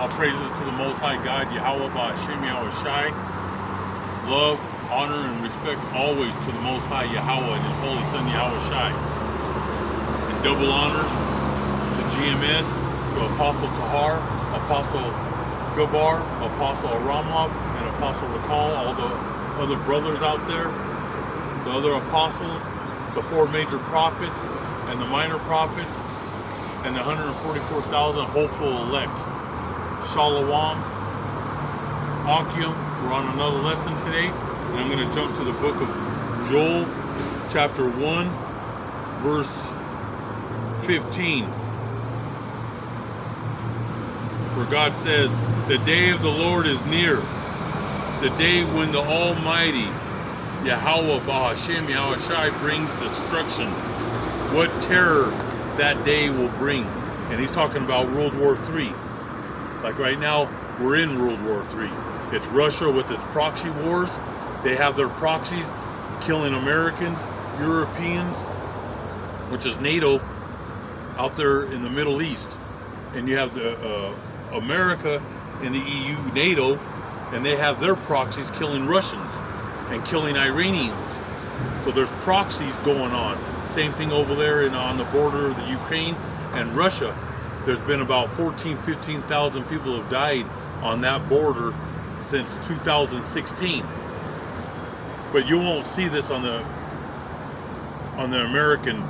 All praises to the Most High God, Yahweh Ba'Hashem Yahweh Shai. Love, honor, and respect always to the Most High Yahweh and His Holy Son Yahweh Shai. And double honors to GMS, to Apostle Tahar, Apostle Gabar, Apostle Aramab, and Apostle Rakal, all the other brothers out there, the other apostles, the 4 major prophets, and the minor prophets, and the 144,000 hopeful elect. Shalom, Akim. We're on another lesson today, and I'm going to jump to the book of Joel, chapter 1, verse 15, where God says, "The day of the Lord is near, the day when the Almighty Yahweh Ba'Hashem Yahweh Shai brings destruction. What terror that day will bring." And he's talking about World War III. Like right now, we're in World War III. It's Russia with its proxy wars. They have their proxies killing Americans, Europeans, which is NATO, out there in the Middle East. And you have the America in the EU, NATO, and they have their proxies killing Russians and killing Iranians. So there's proxies going on. Same thing over there on the border of the Ukraine and Russia. There's been about 15,000 people have died on that border since 2016. But you won't see this on the American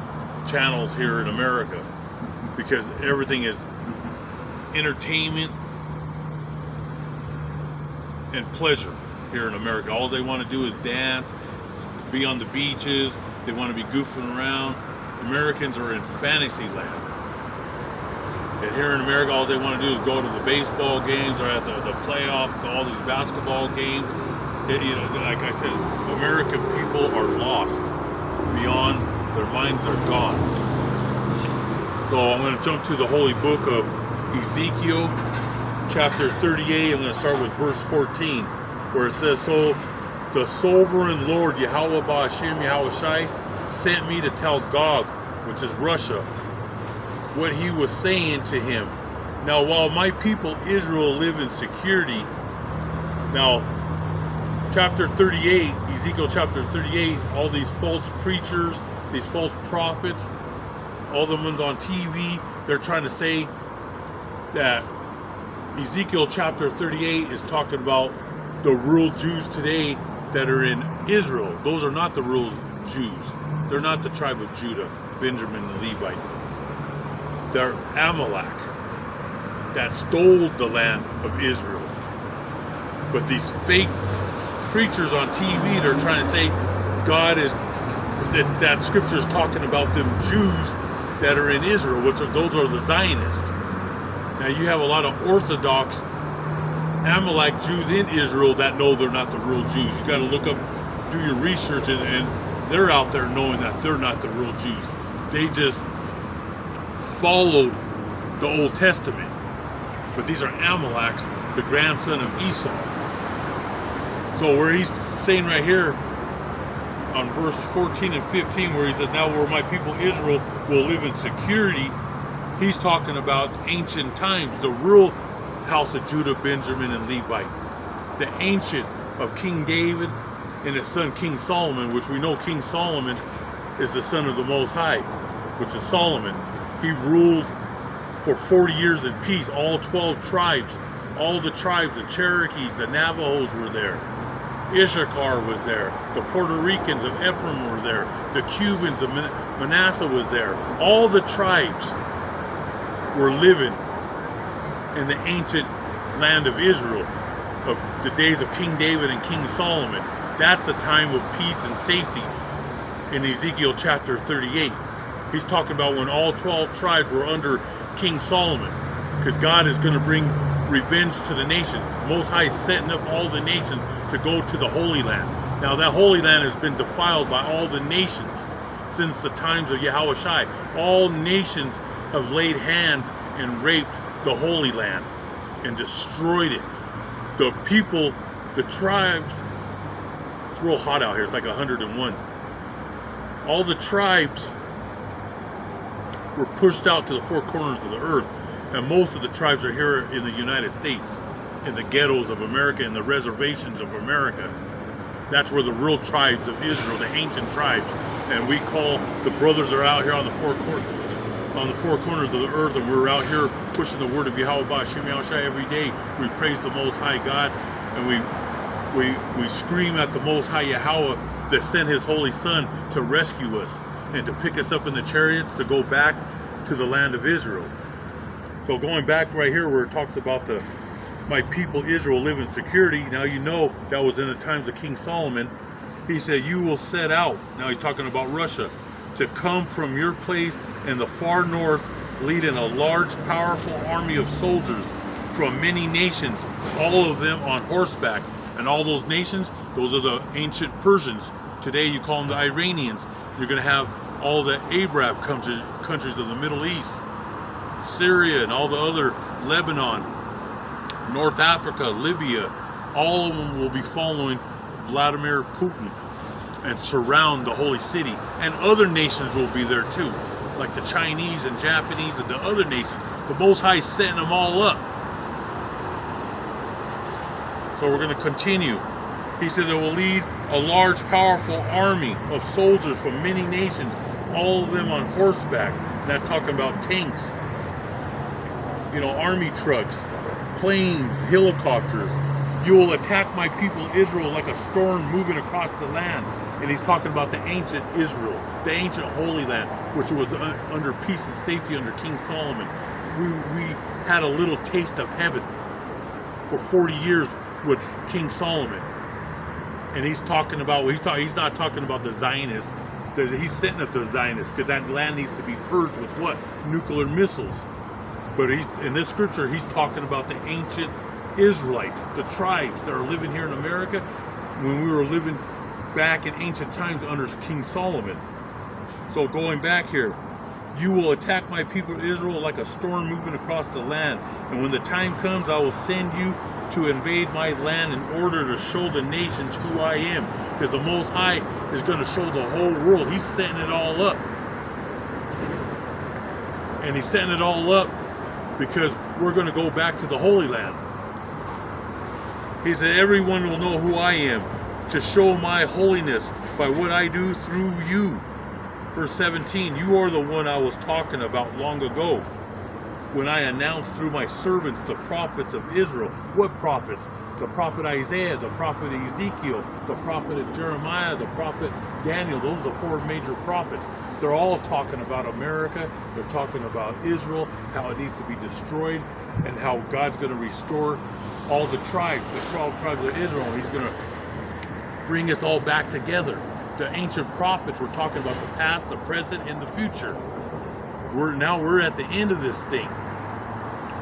channels here in America, because everything is entertainment and pleasure here in America. All they want to do is dance, be on the beaches. They want to be goofing around. Americans are in fantasy land. And here in America, all they want to do is go to the baseball games or at the playoff, to all these basketball games. Like I said, American people are lost beyond, their minds are gone. So I'm going to jump to the holy book of Ezekiel, chapter 38. I'm going to start with verse 14, where it says, "So the sovereign Lord Yahweh Ba'Hashem Yahweh Shai sent me to tell Gog," which is Russia, "what he was saying to him. Now while my people Israel live in security." Now, chapter 38, Ezekiel chapter 38, all these false preachers, these false prophets, all the ones on TV, they're trying to say that Ezekiel chapter 38 is talking about the real Jews today that are in Israel. Those are not the real Jews. They're not the tribe of Judah, Benjamin, and Levite. They're Amalek that stole the land of Israel. But these fake preachers on TV, they're trying to say God is, that scripture is talking about them Jews that are in Israel, those are the Zionists. Now you have a lot of Orthodox Amalek Jews in Israel that know they're not the real Jews. You got to look up, do your research, and they're out there knowing that they're not the real Jews. They just followed the Old Testament. But these are Amaleks, the grandson of Esau. So where he's saying right here on verse 14 and 15, where he said, "Now where my people Israel will live in security," he's talking about ancient times, the real house of Judah, Benjamin, and Levite. The ancient of King David and his son King Solomon, which we know King Solomon is the son of the Most High, which is Solomon. He ruled for 40 years in peace. All 12 tribes, all the tribes, the Cherokees, the Navajos were there. Issachar was there. The Puerto Ricans of Ephraim were there. The Cubans of Manasseh was there. All the tribes were living in the ancient land of Israel of the days of King David and King Solomon. That's the time of peace and safety in Ezekiel chapter 38. He's talking about when all 12 tribes were under King Solomon, because God is going to bring revenge to the nations. Most High is setting up all the nations to go to the Holy Land. Now that Holy Land has been defiled by all the nations since the times of Yahweh Shai. All nations have laid hands and raped the Holy Land and destroyed it. The people, the tribes, it's real hot out here, it's like 101. All the tribes were pushed out to the 4 corners of the earth. And most of the tribes are here in the United States, in the ghettos of America, in the reservations of America. That's where the real tribes of Israel, the ancient tribes, and we call the brothers are out here on the four corners of the earth, and we're out here pushing the word of Yahweh B'Shem Yahushai every day. We praise the Most High God, and we scream at the Most High Yahweh that sent His Holy Son to rescue us and to pick us up in the chariots to go back to the land of Israel. So going back right here where it talks about my people Israel live in security. Now you know that was in the times of King Solomon. He said, you will set out, now he's talking about Russia, to come from your place in the far north, leading a large, powerful army of soldiers from many nations, all of them on horseback. And all those nations, those are the ancient Persians. Today you call them the Iranians. You're going to have all the Arab countries of the Middle East, Syria and all the other, Lebanon, North Africa, Libya, all of them will be following Vladimir Putin and surround the holy city. And other nations will be there too, like the Chinese and Japanese and the other nations. The Most High is setting them all up. So we're going to continue. He said they will lead a large, powerful army of soldiers from many nations, all of them on horseback. And that's talking about tanks, army trucks, planes, helicopters. You will attack my people Israel like a storm moving across the land. And he's talking about the ancient Israel, the ancient Holy Land, which was under peace and safety under King Solomon. We had a little taste of heaven for 40 years with King Solomon. And he's talking about, he's not talking about the Zionists. He's setting up the Zionists because that land needs to be purged with what? Nuclear missiles. But in this scripture, he's talking about the ancient Israelites, the tribes that are living here in America when we were living back in ancient times under King Solomon. So going back here, you will attack my people Israel like a storm moving across the land. And when the time comes, I will send you to invade my land in order to show the nations who I am. Because the Most High is going to show the whole world. He's setting it all up. And he's setting it all up because we're going to go back to the Holy Land. He said, everyone will know who I am, to show my holiness by what I do through you. Verse 17, you are the one I was talking about long ago, when I announced through my servants, the prophets of Israel. What prophets? The prophet Isaiah, the prophet Ezekiel, the prophet Jeremiah, the prophet Daniel. Those are the four major prophets. They're all talking about America. They're talking about Israel, how it needs to be destroyed, and how God's going to restore all the tribes, the 12 tribes of Israel. And He's going to bring us all back together. The ancient prophets were talking about the past, the present, and the future. We're at the end of this thing.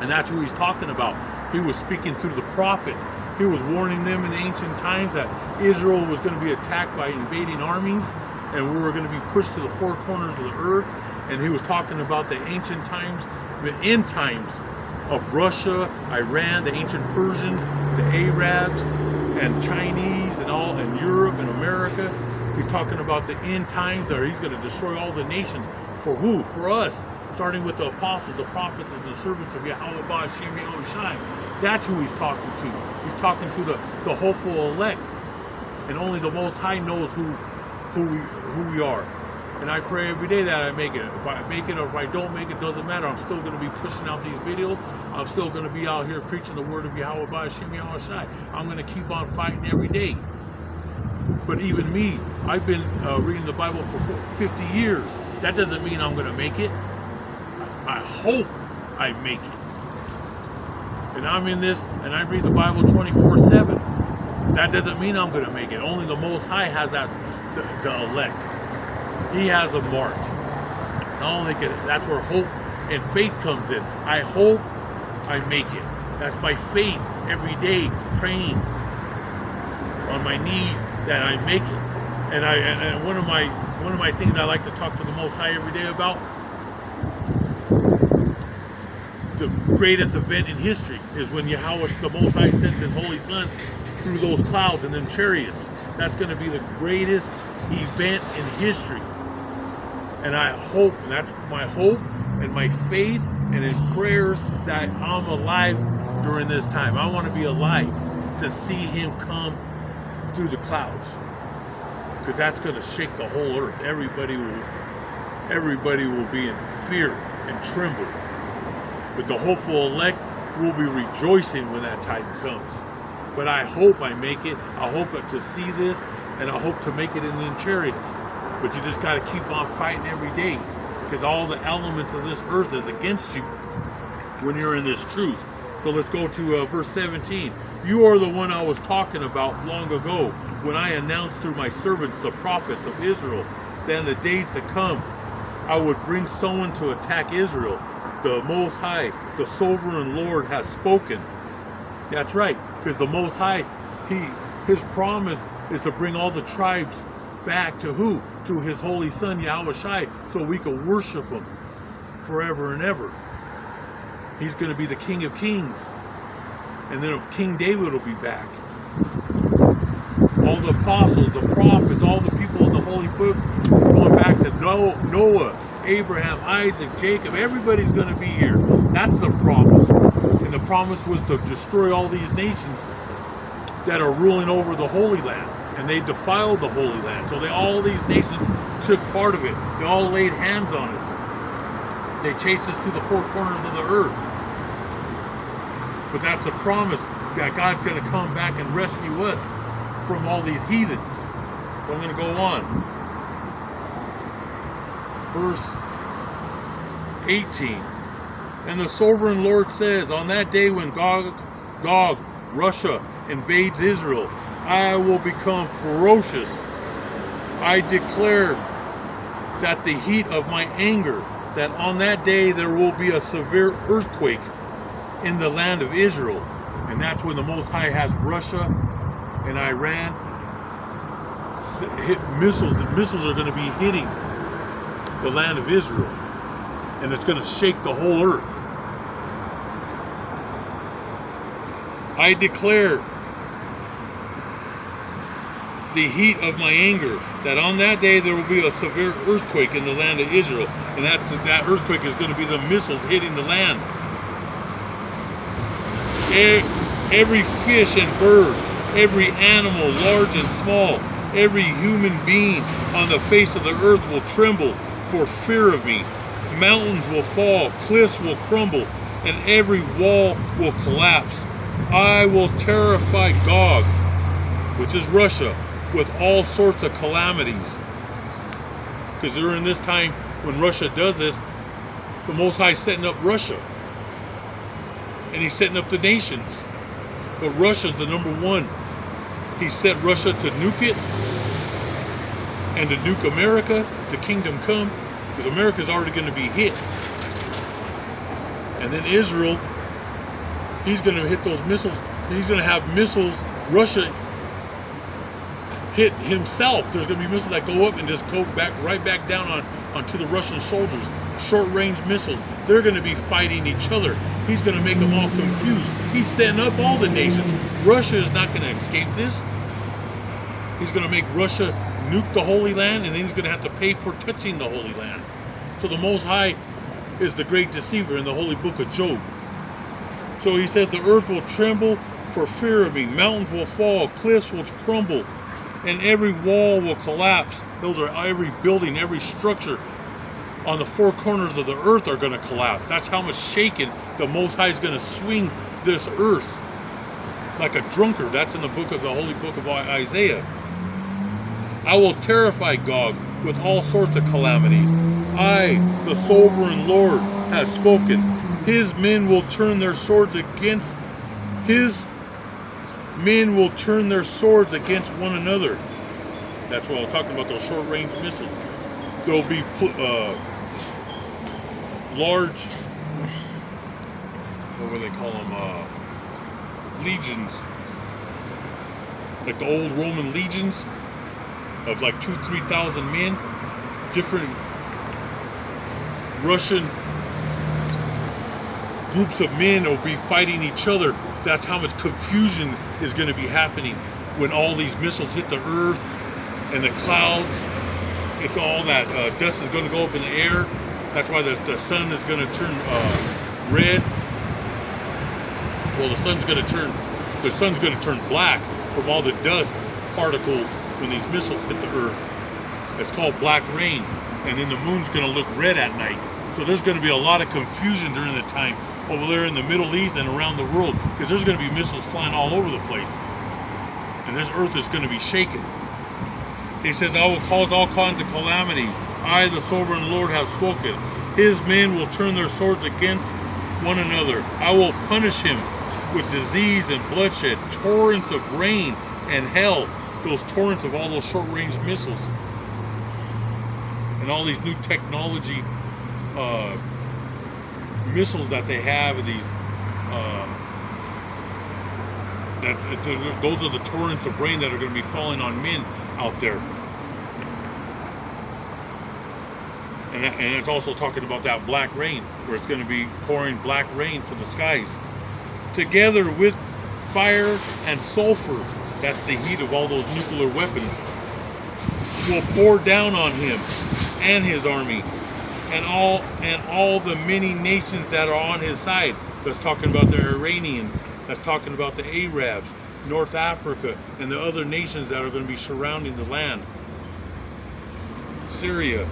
And that's who he's talking about. He was speaking through the prophets. He was warning them in ancient times that Israel was going to be attacked by invading armies, and we were going to be pushed to the four corners of the earth. And he was talking about the ancient times, the end times of Russia, Iran, the ancient Persians, the Arabs, and Chinese, and all, and Europe and America. He's talking about the end times, or he's going to destroy all the nations. For who? For us. Starting with the apostles, the prophets, and the servants of Yahweh B'Shem Yahushai. That's who he's talking to. He's talking to the hopeful elect. And only the Most High knows who we are. And I pray every day that I make it. If I make it or if I don't make it, doesn't matter. I'm still going to be pushing out these videos. I'm still going to be out here preaching the word of Yahweh B'Shem Yahushai. I'm going to keep on fighting every day. But even me, I've been reading the Bible for 50 years. That doesn't mean I'm going to make it. I hope I make it. And I'm in this, and I read the Bible 24/7. That doesn't mean I'm going to make it. Only the Most High has that, the elect. He has them marked. Not only can that's where hope and faith comes in. I hope I make it. That's my faith every day, praying on my knees that I make it. And one of my things I like to talk to the Most High every day about, the greatest event in history is when Yahweh, the Most High, sends His Holy Son through those clouds and them chariots. That's going to be the greatest event in history. And I hope, and that's my hope, and my faith and in prayers that I'm alive during this time. I want to be alive to see him come through the clouds, because that's going to shake the whole earth. Everybody will be in fear and tremble. But the hopeful elect will be rejoicing when that time comes. But I hope I make it. I hope to see this, and I hope to make it in the chariots. But you just got to keep on fighting every day, because all the elements of this earth is against you when you're in this truth. So let's go to verse 17. You are the one I was talking about long ago, when I announced through my servants, the prophets of Israel, that in the days to come, I would bring someone to attack Israel. The Most High, the Sovereign Lord, has spoken. That's right, because the Most High, his promise is to bring all the tribes back to who? To his holy son, Yahushua, so we can worship him forever and ever. He's going to be the King of Kings. And then King David will be back. All the apostles, the prophets, all the people in the Holy Book, going back to Noah, Abraham, Isaac, Jacob, everybody's going to be here. That's the promise. And the promise was to destroy all these nations that are ruling over the Holy Land. And they defiled the Holy Land. So all these nations took part of it. They all laid hands on us. They chased us to the four corners of the earth. But that's a promise that God's going to come back and rescue us from all these heathens. So I'm going to go on. Verse 18. And the sovereign Lord says, on that day when Gog, Russia, invades Israel, I will become ferocious. I declare that the heat of my anger, that on that day there will be a severe earthquake in the land of Israel. And that's when the Most High has Russia and Iran hit missiles. The missiles are going to be hitting the land of Israel, and it's going to shake the whole earth. I declare the heat of my anger, that on that day there will be a severe earthquake in the land of Israel, and that earthquake is going to be the missiles hitting the land. Every fish and bird, every animal, large and small, every human being on the face of the earth will tremble for fear of me. Mountains will fall, cliffs will crumble, and every wall will collapse. I will terrify Gog, which is Russia, with all sorts of calamities. Because during this time, when Russia does this, the Most High is setting up Russia. And he's setting up the nations. But Russia's the number one. He set Russia to nuke it, and to nuke America, the kingdom come, because America's already going to be hit. And then Israel, he's going to hit those missiles. He's going to have missiles, Russia hit himself. There's going to be missiles that go up and just go right back down onto the Russian soldiers. Short-range missiles. They're going to be fighting each other. He's going to make them all confused. He's setting up all the nations. Russia is not going to escape this. He's going to make Russia nuke the Holy Land, and then he's going to have to pay for touching the Holy Land. So the Most High is the great deceiver in the Holy Book of Job. So he said, the earth will tremble for fear of me. Mountains will fall, cliffs will crumble, and every wall will collapse. Those are every building, every structure on the four corners of the earth are going to collapse. That's how much shaken the Most High is going to swing this earth like a drunkard. That's in the Holy Book of Isaiah. I will terrify Gog with all sorts of calamities. I, the sovereign Lord, has spoken. His men will turn their swords against one another. That's what I was talking about, those short-range missiles. There'll be large, what do they call them, legions, like the old Roman legions of like 2,000-3,000 men. Different Russian groups of men will be fighting each other. That's how much confusion is going to be happening when all these missiles hit the earth and the clouds. It's all that dust is going to go up in the air. That's why the sun is going to turn red. Well, the sun's going to turn black from all the dust particles when these missiles hit the Earth. It's called black rain, and then the moon's going to look red at night. So there's going to be a lot of confusion during the time over there in the Middle East and around the world, because there's going to be missiles flying all over the place, and this Earth is going to be shaken. He says, I will cause all kinds of calamities. I, the sovereign Lord, have spoken. His men will turn their swords against one another. I will punish him with disease and bloodshed, torrents of rain and hail, those torrents of all those short-range missiles, and all these new technology missiles that they have, these those are the torrents of rain that are going to be falling on men out there. And it's also talking about that black rain, where it's going to be pouring black rain from the skies, together with fire and sulfur. That's the heat of all those nuclear weapons. Will pour down on him and his army, and all the many nations that are on his side. That's talking about the Iranians. That's talking about the Arabs, North Africa, and the other nations that are going to be surrounding the land. Syria.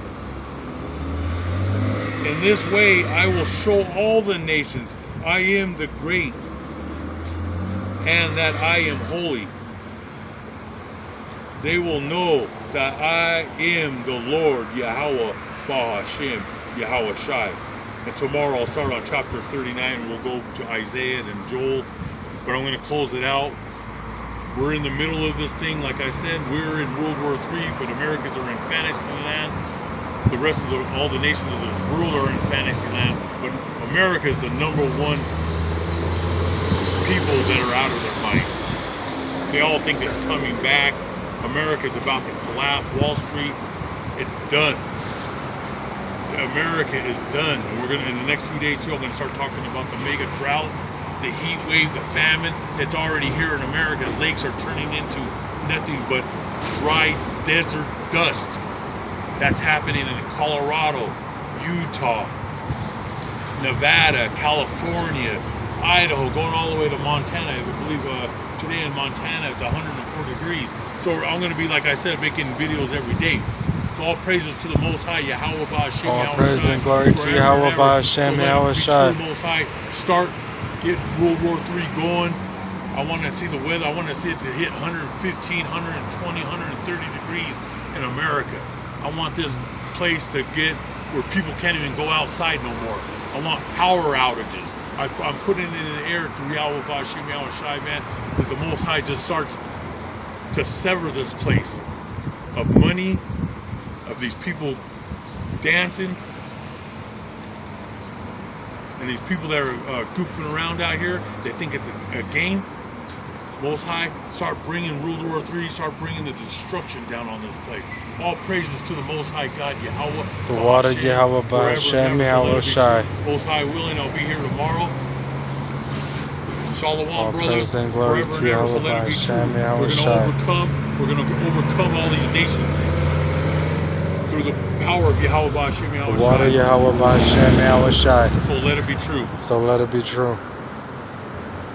In this way, I will show all the nations I am the great, and that I am holy. They will know that I am the Lord, Yahweh, Bahashem, Yahweh Shai. And tomorrow I'll start on chapter 39. We'll go to Isaiah and Joel, but I'm going to close it out. We're in the middle of this thing. Like I said, we're in World War III, but Americans are in fantasy land. The rest of all the nations of the world are in fantasy land, but America is the number one people that are out of their mind. They all think it's coming back. America's about to collapse. Wall Street, it's done. America is done. And we're gonna, in the next few days here, I'm gonna start talking about the mega drought, the heat wave, the famine. It's already here in America. Lakes are turning into nothing but dry desert dust. That's happening in Colorado, Utah, Nevada, California, Idaho, going all the way to Montana. I believe today in Montana it's 104 degrees. So I'm going to be, like I said, making videos every day. So all praises to the Most High, Yahweh Ba'ashem, Yahweh Shai. All praise and glory to Yahweh Ba'ashem, Yahweh Shai. The Most High start, get World War III going. I want to see the weather. I want to see it to hit 115, 120, 130 degrees in America. I want this place to get where people can't even go outside no more. I want power outages. I'm putting it in the air through Yahweh Ba'ashem, Yahweh Shai, man, that the Most High just starts to sever this place of money, of these people dancing, and these people that are goofing around out here. They think it's a game. Most High, start bringing World War III, start bringing the destruction down on this place. All praises to the Most High God, Yahweh. The water, Yahweh Ba'ashem, Yahweh Shai. Most High willing, I'll be here tomorrow. Shalom, all brothers. Praise and glory to Yahweh Ba'ashem, Yahweh Shai. We're going to overcome all these nations through the power of Yahweh Ba'ashem, Yahweh Shai. The water, Yahweh Ba'ashem, Yahweh Shai. So let it be true. So let it be true.